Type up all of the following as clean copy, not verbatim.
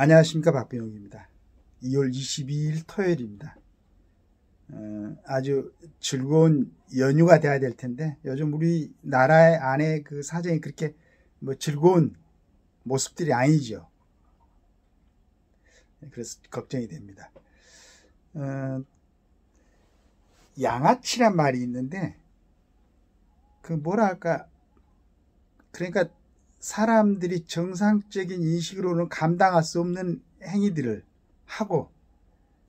안녕하십니까, 박병욱입니다. 2월 22일 토요일입니다. 아주 즐거운 연휴가 돼야 될 텐데 요즘 우리나라의 안에 그 사정이 그렇게 즐거운 모습들이 아니죠. 그래서 걱정이 됩니다. 양아치란 말이 있는데 그 뭐랄까, 그러니까 사람들이 정상적인 인식으로는 감당할 수 없는 행위들을 하고,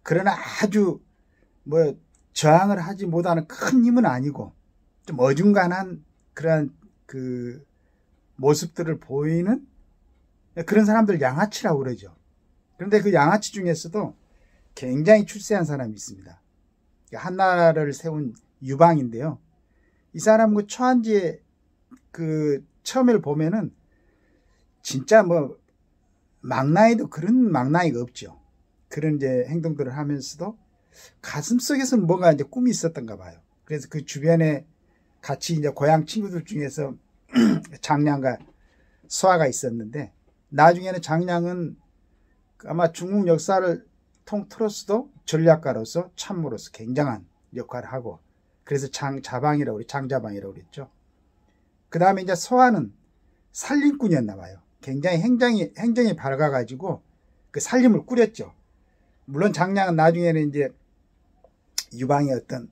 그러나 아주 저항을 하지 못하는 큰 힘은 아니고 좀 어중간한 그러한 그 모습들을 보이는 그런 사람들 양아치라고 그러죠. 그런데 그 양아치 중에서도 굉장히 출세한 사람이 있습니다. 한나라를 세운 유방인데요. 이 사람 그 초안지에 그 처음을 보면은 진짜 망나이도 그런 망나이가 없죠. 그런 이제 행동들을 하면서도 가슴속에서는 뭔가 이제 꿈이 있었던가 봐요. 그래서 그 주변에 같이 이제 고향 친구들 중에서 장량과 소아가 있었는데, 나중에는 장량은 아마 중국 역사를 통틀어서도 전략가로서 참모로서 굉장한 역할을 하고, 그래서 장자방이라고 그랬죠. 그 다음에 이제 소아는 살림꾼이었나 봐요. 굉장히 행정이 밝아가지고 그 살림을 꾸렸죠. 물론 장량은 나중에는 이제 유방의 어떤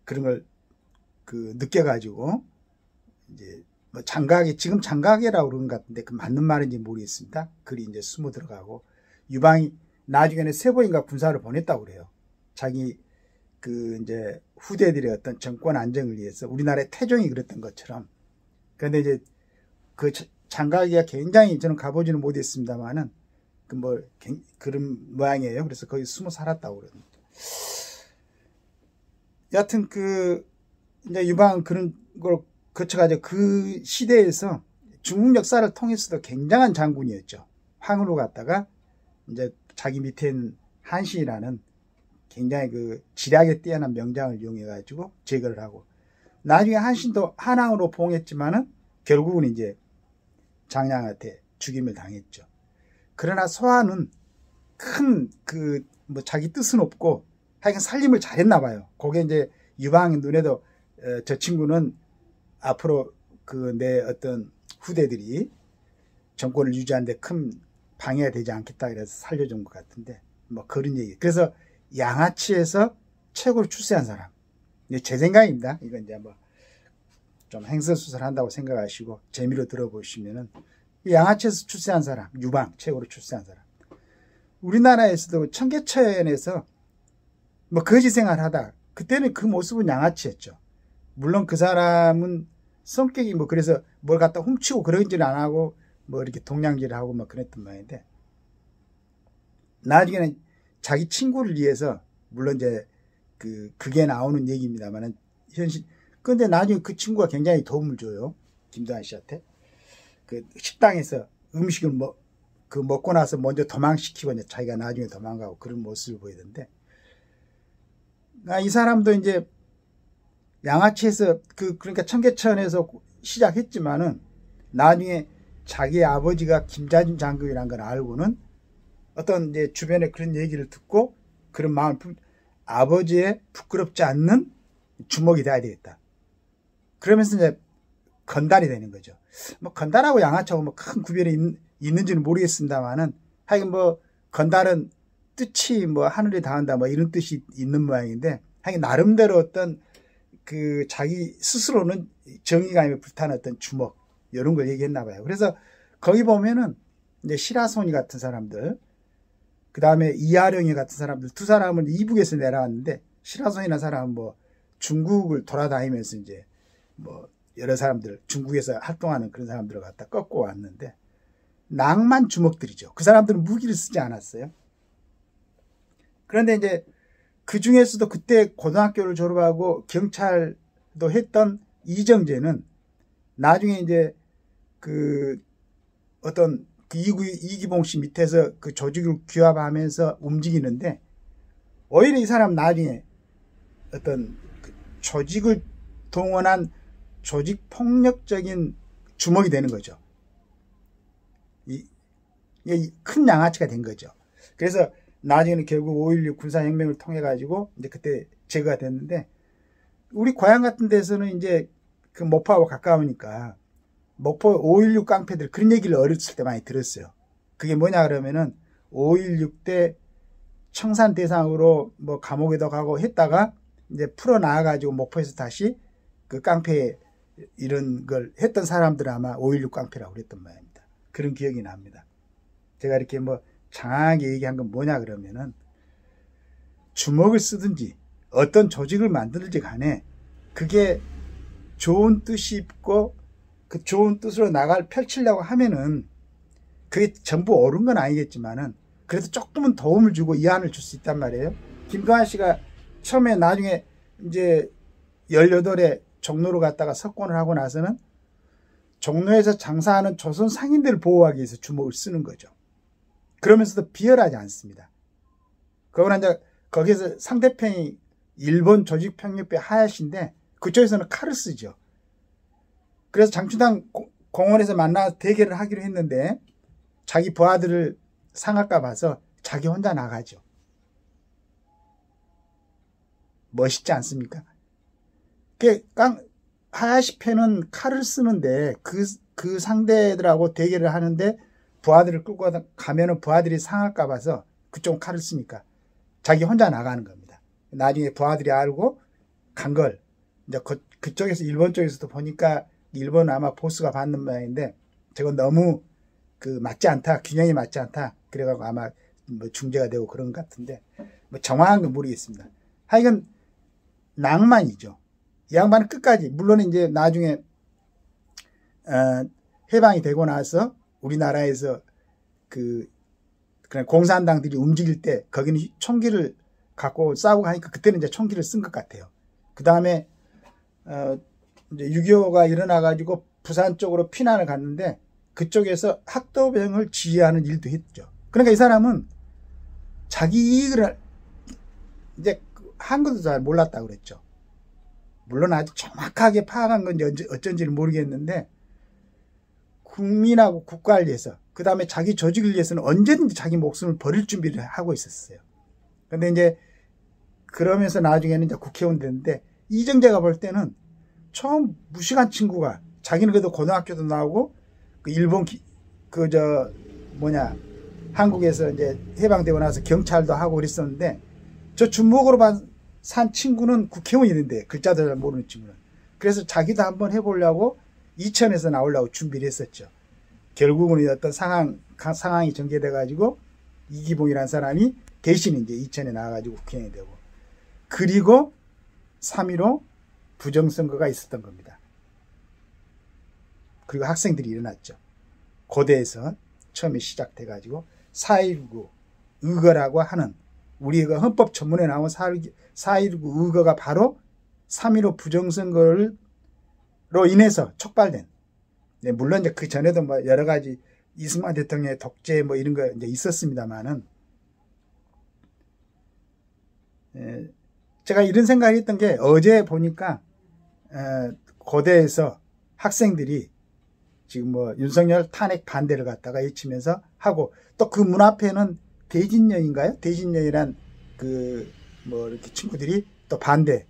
그런 걸 느껴가지고 이제 지금 장각이라고 그런 것 같은데 그 맞는 말인지 모르겠습니다. 글이 이제 숨어 들어가고, 유방이 나중에는 세보인가 군사를 보냈다고 그래요. 자기 이제 후대들의 어떤 정권 안정을 위해서, 우리나라의 태종이 그랬던 것처럼. 그런데 이제 그 장가기가 굉장히, 저는 가보지는 못했습니다만은 그런 모양이에요. 그래서 거기 숨어 살았다고 그러거든요. 여하튼 이제 유방은 그런 걸 거쳐가지고 그 시대에서 중국 역사를 통해서도 굉장한 장군이었죠. 황후로 갔다가 이제 자기 밑에 있는 한신이라는 굉장히 지략에 뛰어난 명장을 이용해가지고 제거를 하고, 나중에 한신도 한왕으로 봉했지만은 결국은 이제 장량한테 죽임을 당했죠. 그러나 소아는 큰 자기 뜻은 없고 하여간 살림을 잘했나 봐요. 그게 이제 유방의 눈에도 저 친구는 앞으로 내 어떤 후대들이 정권을 유지하는데 큰 방해가 되지 않겠다 그래서 살려준 것 같은데 그런 얘기. 그래서 양아치에서 최고로 출세한 사람. 제 생각입니다. 이건 이제 좀 행설수설한다고 생각하시고 재미로 들어보시면은, 양아치에서 출세한 사람, 유방 최고로 출세한 사람. 우리나라에서도 청계천에서 거지 생활하다, 그때는 그 모습은 양아치였죠. 물론 그 사람은 성격이 그래서 뭘 갖다 훔치고 그러지는 안 하고 이렇게 동냥질을 하고 그랬던 모양인데, 나중에는 자기 친구를 위해서, 물론 이제 그게 나오는 얘기입니다만은 현실. 근데 나중에 그 친구가 굉장히 도움을 줘요. 김도한 씨한테. 식당에서 음식을 먹고 나서 먼저 도망시키고 이제 자기가 나중에 도망가고 그런 모습을 보이던데, 이 사람도 이제 양아치에서 그러니까 청계천에서 시작했지만은 나중에 자기 아버지가 김자진 장군이라는 걸 알고는 어떤 이제 주변에 그런 얘기를 듣고 그런 마음을 아버지의 부끄럽지 않는 주먹이 돼야 되겠다. 그러면서 이제 건달이 되는 거죠. 건달하고 양아치하고 큰 구별이 있는지는 모르겠습니다만은, 하여간 건달은 뜻이 하늘에 닿는다 이런 뜻이 있는 모양인데, 하여간 나름대로 어떤 자기 스스로는 정의감에 불타는 어떤 주먹, 이런 걸 얘기했나 봐요. 그래서 거기 보면은 이제 시라소니 같은 사람들, 그 다음에 이하령이 같은 사람들, 두 사람은 이북에서 내려왔는데, 시라소니라는 사람은 중국을 돌아다니면서 이제 여러 사람들, 중국에서 활동하는 그런 사람들을 갖다 꺾고 왔는데, 낭만 주먹들이죠. 그 사람들은 무기를 쓰지 않았어요. 그런데 이제 그 중에서도 그때 고등학교를 졸업하고 경찰도 했던 이정재는 나중에 이제 어떤 이기봉 씨 밑에서 그 조직을 규합하면서 움직이는데, 오히려 이 사람 나중에 어떤 조직을 동원한 조직 폭력적인 주먹이 되는 거죠. 이게 큰 양아치가 된 거죠. 그래서 나중에는 결국 5.16 군사혁명을 통해 가지고 이제 그때 제거가 됐는데, 우리 고향 같은 데서는 이제 그 목포하고 가까우니까 목포 5.16 깡패들 그런 얘기를 어렸을 때 많이 들었어요. 그게 뭐냐 그러면은 5.16 때 청산 대상으로 뭐 감옥에도 가고 했다가 이제 풀어 나와가지고 목포에서 다시 그 깡패 이런 걸 했던 사람들은 아마 5.16 깡패라고 그랬던 모양입니다. 그런 기억이 납니다. 제가 이렇게 뭐 장하게 얘기한 건 뭐냐 그러면은, 주먹을 쓰든지 어떤 조직을 만들든지 간에 그게 좋은 뜻이 있고 그 좋은 뜻으로 펼치려고 하면은 그게 전부 옳은 건 아니겠지만은 그래도 조금은 도움을 주고 이안을 줄 수 있단 말이에요. 김도한 씨가 처음에 나중에 이제 18에 종로로 갔다가 석권을 하고 나서는 종로에서 장사하는 조선 상인들을 보호하기 위해서 주먹을 쓰는 거죠. 그러면서도 비열하지 않습니다. 그러나 이제 거기에서 상대편이 일본 조직폭력배 하야시인데 그쪽에서는 칼을 쓰죠. 그래서 장춘당 공원에서 만나서 대결을 하기로 했는데 자기 부하들을 상할까 봐서 자기 혼자 나가죠. 멋있지 않습니까? 하야시 편은 칼을 쓰는데 그 상대들하고 대결을 하는데 부하들을 끌고 가면은 부하들이 상할까 봐서 그쪽 칼을 쓰니까 자기 혼자 나가는 겁니다. 나중에 부하들이 알고 간 걸 이제 그쪽에서 일본 쪽에서도 보니까 일본 아마 보스가 받는 모양인데 저건 너무 맞지 않다, 균형이 맞지 않다. 그래가지고 아마 뭐 중재가 되고 그런 것 같은데 뭐 정확한 건 모르겠습니다. 하여간 낭만이죠. 이 양반은 끝까지, 물론 이제 나중에 해방이 되고 나서 우리나라에서 그냥 공산당들이 움직일 때 거기는 총기를 갖고 싸우고 하니까 그때는 이제 총기를 쓴 것 같아요. 그 다음에 이제 6.25가 일어나가지고 부산 쪽으로 피난을 갔는데 그쪽에서 학도병을 지휘하는 일도 했죠. 그러니까 이 사람은 자기 이익을 이제 한 것도 잘 몰랐다고 그랬죠. 물론 아주 정확하게 파악한 건지 어쩐지는 모르겠는데 국민하고 국가를 위해서, 그 다음에 자기 조직을 위해서는 언제든지 자기 목숨을 버릴 준비를 하고 있었어요. 근데 이제 그러면서 나중에는 이제 국회의원 됐는데, 이정재가 볼 때는 처음 무식한 친구가, 자기는 그래도 고등학교도 나오고 일본 한국에서 이제 해방되고 나서 경찰도 하고 그랬었는데, 저 주먹으로 산 친구는 국회의원이는데, 글자도 잘 모르는 친구는. 그래서 자기도 한번 해보려고 이천에서 나오려고 준비를 했었죠. 결국은 어떤 상황이 전개돼가지고 이기봉이라는 사람이 대신 이제 이천에 나와가지고 국회의원이 되고, 그리고 3.15 부정선거가 있었던 겁니다. 그리고 학생들이 일어났죠. 고대에서 처음에 시작돼가지고 4.19 의거라고 하는, 우리가 헌법 전문에 나온 4.19 의거가 바로 3.15 부정선거로 인해서 촉발된, 물론 이제 그 전에도 뭐 여러 가지 이승만 대통령의 독재 뭐 이런 거 이제 있었습니다만은, 제가 이런 생각을 했던 게, 어제 보니까 고대에서 학생들이 지금 뭐 윤석열 탄핵 반대를 갖다가 외치면서 하고, 또 그 문 앞에는 대진녀인가요? 대진녀이란 이렇게 친구들이 또 반대,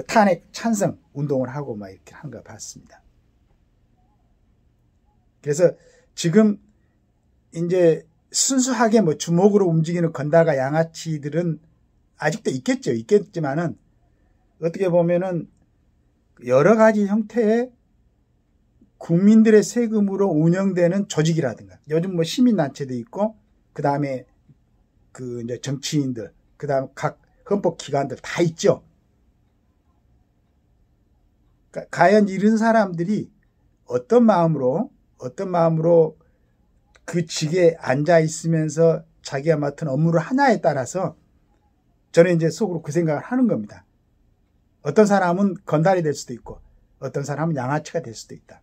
탄핵 찬성 운동을 하고 막 이렇게 한 거 봤습니다. 그래서 지금 이제 순수하게 뭐 주먹으로 움직이는 건달과 양아치들은 아직도 있겠지만은, 어떻게 보면은 여러 가지 형태의 국민들의 세금으로 운영되는 조직이라든가, 요즘 뭐 시민단체도 있고, 그 다음에 이제 정치인들, 그 다음 각 헌법기관들 다 있죠. 과연 이런 사람들이 어떤 마음으로 그 직에 앉아 있으면서 자기가 맡은 업무를 하냐에 따라서 저는 이제 속으로 그 생각을 하는 겁니다. 어떤 사람은 건달이 될 수도 있고, 어떤 사람은 양아치가 될 수도 있다.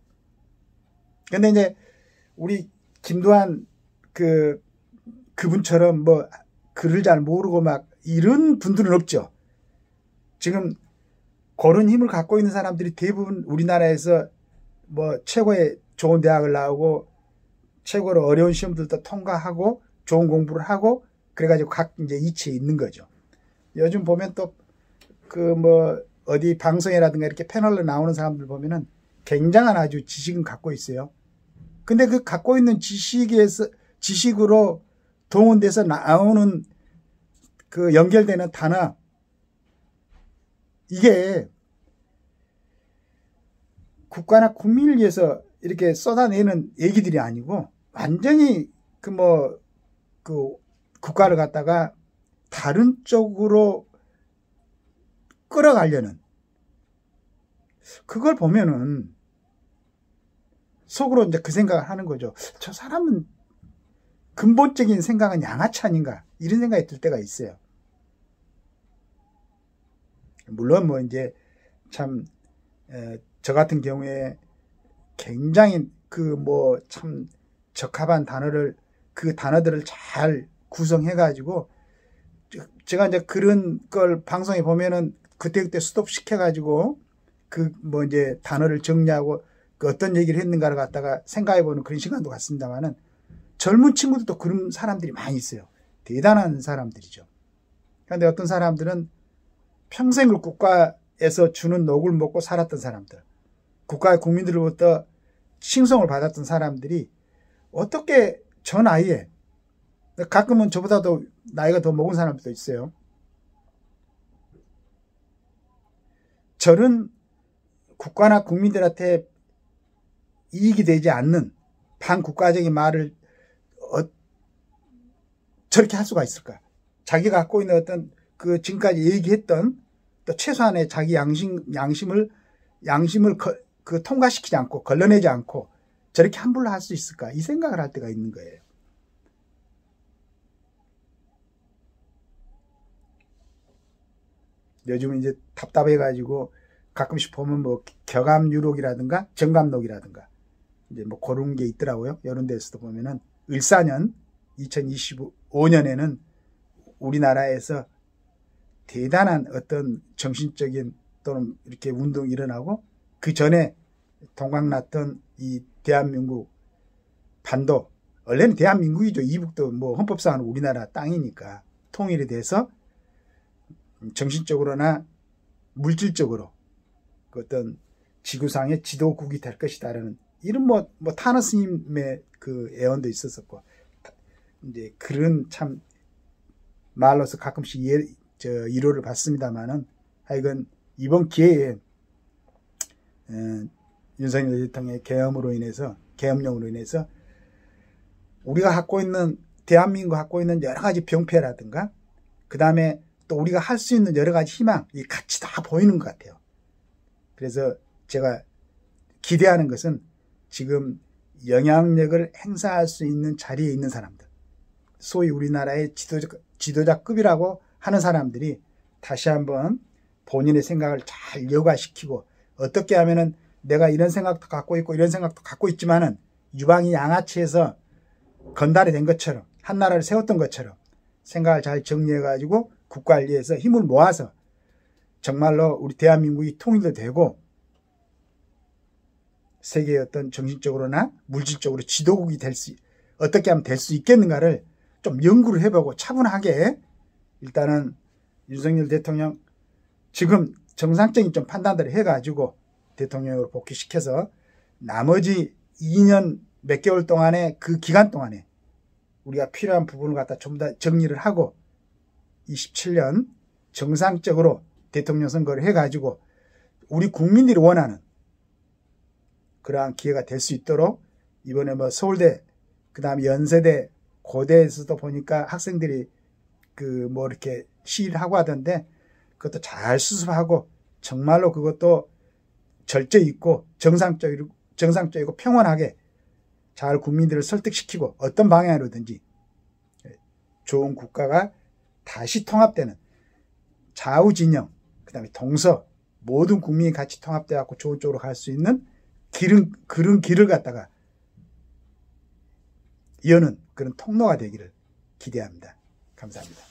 근데 이제 우리 김도한 그분처럼 뭐 글을 잘 모르고 막 이런 분들은 없죠. 지금 그런 힘을 갖고 있는 사람들이 대부분 우리나라에서 뭐 최고의 좋은 대학을 나오고 최고로 어려운 시험들도 통과하고 좋은 공부를 하고 그래가지고 각 이제 이치에 있는 거죠. 요즘 보면 또 그 뭐 어디 방송이라든가 이렇게 패널로 나오는 사람들 보면은 굉장한 아주 지식은 갖고 있어요. 근데 그 갖고 있는 지식으로 동원돼서 나오는 그 연결되는 단어, 이게 국가나 국민을 위해서 이렇게 쏟아내는 얘기들이 아니고 완전히 그 국가를 갖다가 다른 쪽으로 끌어가려는, 그걸 보면은 속으로 이제 그 생각을 하는 거죠. 저 사람은 근본적인 생각은 양아치 아닌가, 이런 생각이 들 때가 있어요. 물론 뭐 이제 참 저 같은 경우에 굉장히 참 적합한 그 단어들을 잘 구성해 가지고 제가 이제 그런 걸 방송에 보면은 그때그때 스톱시켜 가지고 이제 단어를 정리하고 그 어떤 얘기를 했는가를 갖다가 생각해 보는 그런 시간도 갖습니다만은, 젊은 친구들도 그런 사람들이 많이 있어요. 대단한 사람들이죠. 그런데 어떤 사람들은 평생을 국가에서 주는 녹을 먹고 살았던 사람들, 국가의 국민들로부터 칭송을 받았던 사람들이 어떻게 저 나이에, 가끔은 저보다도 나이가 더 먹은 사람들도 있어요. 저는 국가나 국민들한테 이익이 되지 않는 반국가적인 말을 저렇게 할 수가 있을까? 자기가 갖고 있는 어떤 그 지금까지 얘기했던 또 최소한의 자기 양심을 통과시키지 않고 걸러내지 않고 저렇게 함부로 할 수 있을까? 이 생각을 할 때가 있는 거예요. 요즘은 이제 답답해가지고 가끔씩 보면 뭐 격암유록이라든가 정감록이라든가 이제 뭐 그런 게 있더라고요. 이런 데서도 보면은 을사년 2025년에는 우리나라에서 대단한 어떤 정신적인 또는 이렇게 운동이 일어나고, 그 전에 동강났던 이 대한민국 반도, 원래는 대한민국이죠. 이북도 뭐 헌법상은 우리나라 땅이니까 통일이 돼서 정신적으로나 물질적으로 그 어떤 지구상의 지도국이 될 것이다라는 이런 타너 스님의 그 애언도 있었었고, 이제 그런 참 말로서 가끔씩 위로를 받습니다만은, 하여간 이번 기회에 윤석열 대통령의 계엄령으로 인해서 우리가 갖고 있는, 대한민국 갖고 있는 여러 가지 병폐라든가 그 다음에 또 우리가 할 수 있는 여러 가지 희망, 이 같이 다 보이는 것 같아요. 그래서 제가 기대하는 것은 지금 영향력을 행사할 수 있는 자리에 있는 사람들, 소위 우리나라의 지도자급이라고 하는 사람들이 다시 한번 본인의 생각을 잘 여과시키고, 어떻게 하면은 내가 이런 생각도 갖고 있고 이런 생각도 갖고 있지만은 유방이 양아치에서 건달이 된 것처럼, 한나라를 세웠던 것처럼 생각을 잘 정리해가지고 국가를 위해서 힘을 모아서 정말로 우리 대한민국이 통일도 되고 세계의 어떤 정신적으로나 물질적으로 지도국이 어떻게 하면 될 수 있겠는가를 좀 연구를 해보고 차분하게, 일단은 윤석열 대통령 지금 정상적인 좀 판단들을 해가지고 대통령으로 복귀시켜서 나머지 2년 몇 개월 동안에, 그 기간 동안에 우리가 필요한 부분을 갖다 좀 더 정리를 하고 27년 정상적으로 대통령 선거를 해가지고 우리 국민들이 원하는 그러한 기회가 될 수 있도록, 이번에 뭐 서울대, 그 다음에 연세대, 고대에서도 보니까 학생들이 이렇게 시위를 하고 하던데, 그것도 잘 수습하고 정말로 그것도 절제 있고 정상적이고 평온하게 잘 국민들을 설득시키고 어떤 방향으로든지 좋은 국가가 다시 통합되는, 좌우진영, 그 다음에 동서 모든 국민이 같이 통합되어 갖고 좋은 쪽으로 갈 수 있는 그런 길을 갖다가 여는 그런 통로가 되기를 기대합니다. 감사합니다.